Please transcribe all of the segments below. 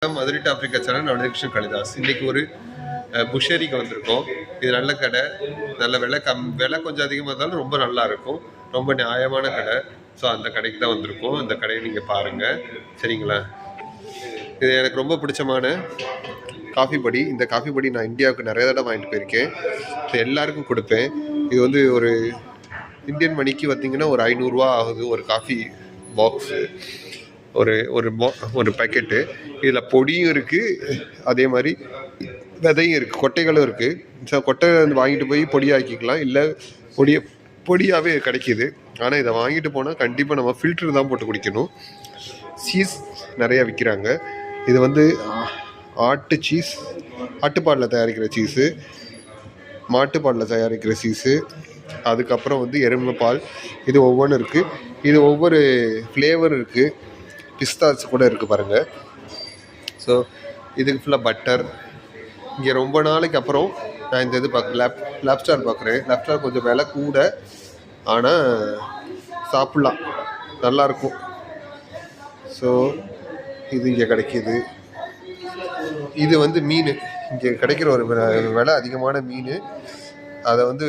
Madurai Africa channel Navaneethakrishnan Kalidas. இன்னைக்கு ஒரு புஷேரிக்கு வந்திருக்கோம். இது நல்ல கடை, நல்ல விலை கொஞ்சம் அதிகமாக இருந்தாலும் ரொம்ப நல்லா இருக்கும், ரொம்ப நியாயமான கடை. ஸோ அந்த கடைக்கு தான் வந்திருக்கோம். இந்த கடையை நீங்கள் பாருங்கள், சரிங்களா? இது எனக்கு ரொம்ப பிடிச்சமான காஃபி பொடி. இந்த காஃபி பொடி நான் இந்தியாவுக்கு நிறைய தடவை வாங்கிட்டு போயிருக்கேன். ஸோ எல்லாருக்கும் கொடுப்பேன். இது வந்து ஒரு இந்தியன் மணிக்கு பார்த்தீங்கன்னா ஒரு 500 ரூபா ஆகுது ஒரு காஃபி பாக்ஸு, ஒரு பேக்கெட்டு. இதில் பொடியும் இருக்குது, அதே மாதிரி விதையும் இருக்குது, கொட்டைகளும் இருக்குது. ஸோ கொட்டை வந்து வாங்கிட்டு போய் பொடியாக்கிக்கலாம், இல்லை பொடியாகவே கிடைக்கிது. ஆனால் இதை வாங்கிட்டு போனால் கண்டிப்பாக நம்ம ஃபில்ட்ரு தான் போட்டு குடிக்கணும். சீஸ் நிறையா விற்கிறாங்க. இது வந்து ஆட்டு சீஸ், ஆட்டுப்பாலில் தயாரிக்கிற சீஸு, மாட்டுப்பாலில் தயாரிக்கிற சீஸு, அதுக்கப்புறம் வந்து எருமை பால். இது ஒவ்வொன்றும் இருக்குது. இது ஒவ்வொரு ஃப்ளேவர் இருக்குது. பிஸ்தாஸ் கூட இருக்குது பாருங்கள். ஸோ இதுக்கு ஃபுல்லாக பட்டர். இங்கே ரொம்ப நாளைக்கு அப்புறம் நான் இந்த இது லாப்ஸ்டார் பார்க்குறேன். லாப்ஸ்டார் கொஞ்சம் விலை கூட, ஆனால் சாப்பிட்லாம், நல்லாயிருக்கும். ஸோ இது இங்கே கிடைக்கிது. இது வந்து மீன், இங்கே கிடைக்கிற ஒரு விலை அதிகமான மீன். அதை வந்து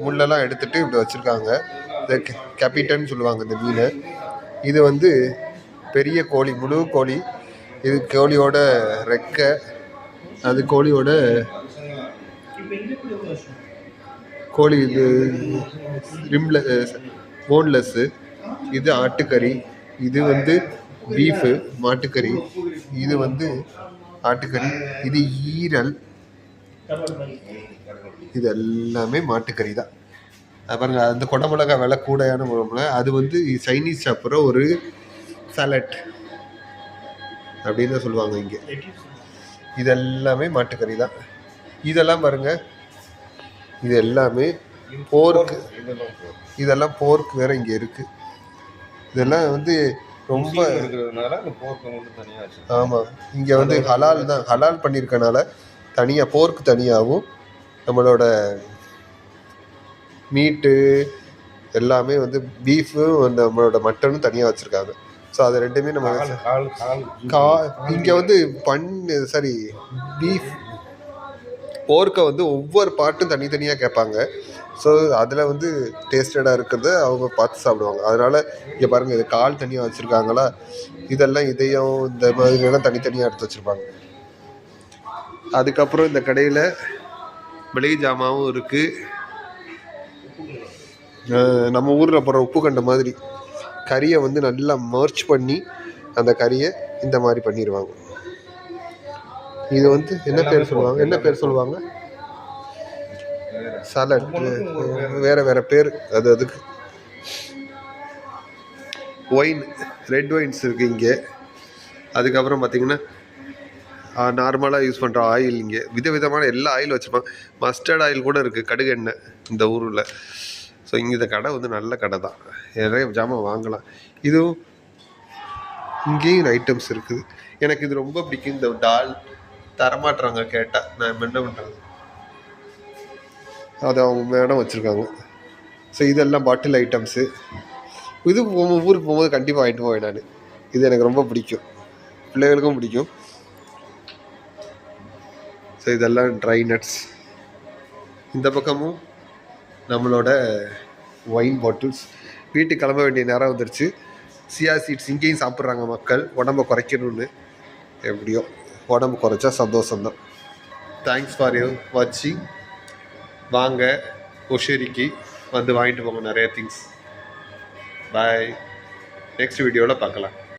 முள்ளெல்லாம் எடுத்துகிட்டு இப்படி வச்சுருக்காங்க. இந்த கேபிட்டன்னு சொல்லுவாங்க இந்த மீனை. இது வந்து பெரிய கோழி, முழு கோழி. இது கோழியோட ரெக்கை, அது கோழியோட கோழி, இது போன்லெஸ்ஸு. இது ஆட்டுக்கறி, இது வந்து பீஃபு மாட்டுக்கறி, இது வந்து ஆட்டுக்கறி, இது ஈரல், இது எல்லாமே மாட்டுக்கறி தான். பாருங்க, அந்த குடமிளகா விலை கூடையான குடமிளகா. அது வந்து சைனீஸ் சாப்பிட்ற ஒரு சாலட் அப்படின்னு தான் சொல்லுவாங்க இங்கே. இதெல்லாமே மாட்டுக்கறி தான். இதெல்லாம் பாருங்க, இது எல்லாமே போர்க்கு. இதெல்லாம் போர்க்கு வேற இங்கே இருக்கு. இதெல்லாம் வந்து ரொம்ப ஆமாம், இங்கே வந்து ஹலால் தான், ஹலால் பண்ணியிருக்கனால தனியாக போர்க்கு தனியாகவும் நம்மளோட மீட்டு எல்லாமே வந்து பீஃபு, நம்மளோட மட்டனும் தனியாக வச்சுருக்காங்க. ஸோ அது ரெண்டுமே நம்ம இங்கே வந்து பீஃப் போர்க்கை வந்து ஒவ்வொரு பார்ட்டும் தனித்தனியாக கேட்பாங்க. ஸோ அதில் வந்து டேஸ்டடாக இருக்கிறத அவங்க பார்த்து சாப்பிடுவாங்க. அதனால் இங்கே பாருங்கள், இது கால் தனியாக வச்சுருக்காங்களா, இதெல்லாம் இதயம் இந்த மாதிரியெல்லாம் தனித்தனியாக எடுத்து வச்சுருப்பாங்க. அதுக்கப்புறம் இந்த கடையில் மளிகை ஜாமாவும் இருக்குது. நம்ம ஊரில் போடுற உப்பு கண்ட மாதிரி கறியை வந்து நல்லா மர்ச் பண்ணி அந்த கறியை இந்த மாதிரி பண்ணிடுவாங்க. இது வந்து என்ன பேர் சொல்லுவாங்க சாலட், வேறு பேர். அதுக்கு ஒயின், ரெட் ஒயின்ஸ் இருக்குது இங்கே. அதுக்கப்புறம் பார்த்திங்கன்னா நார்மலாக யூஸ் பண்ணுற ஆயில், இங்கே விதவிதமான எல்லா ஆயில் வச்சுருப்பாங்க. மஸ்டர்ட் ஆயில் கூட இருக்குது, கடுகு எண்ணெய் இந்த ஊரில். ஸோ இங்கே இந்த கடை வந்து நல்ல கடை தான், நிறைய ஜாமான் வாங்கலாம். இதுவும் இங்கேயும் ஐட்டம்ஸ் இருக்குது. எனக்கு இது ரொம்ப பிடிக்கும். இந்த டால் தரமாட்டுறாங்க கேட்டால், நான் என்ன பண்ணுறது, அதை அவங்க மேடம் வச்சுருக்காங்க. ஸோ இதெல்லாம் பாட்டில் ஐட்டம்ஸு. இது ஊருக்கு போகும்போது கண்டிப்பாக வாங்கிட்டு போவேன் நான். இது எனக்கு ரொம்ப பிடிக்கும், பிள்ளைகளுக்கும் பிடிக்கும். ஸோ இதெல்லாம் ட்ரை நட்ஸ். இந்த பக்கமும் நம்மளோட ஒயின் பாட்டில்ஸ். வீட்டுக்கு கிளம்ப வேண்டிய நேரம் வந்துருச்சு. சியா சீட்ஸ் இங்கேயும் சாப்பிட்றாங்க மக்கள், உடம்பை குறைக்கணும்னு. எப்படியோ உடம்பு குறைச்சா சந்தோஷம்தான். தேங்க்ஸ் ஃபார் யூ வாட்சிங். வாங்க ஒஷேரிக்கு வந்து வாங்கிட்டு போங்க நிறைய திங்ஸ். பாய். நெக்ஸ்ட் வீடியோவில் பார்க்கலாம்.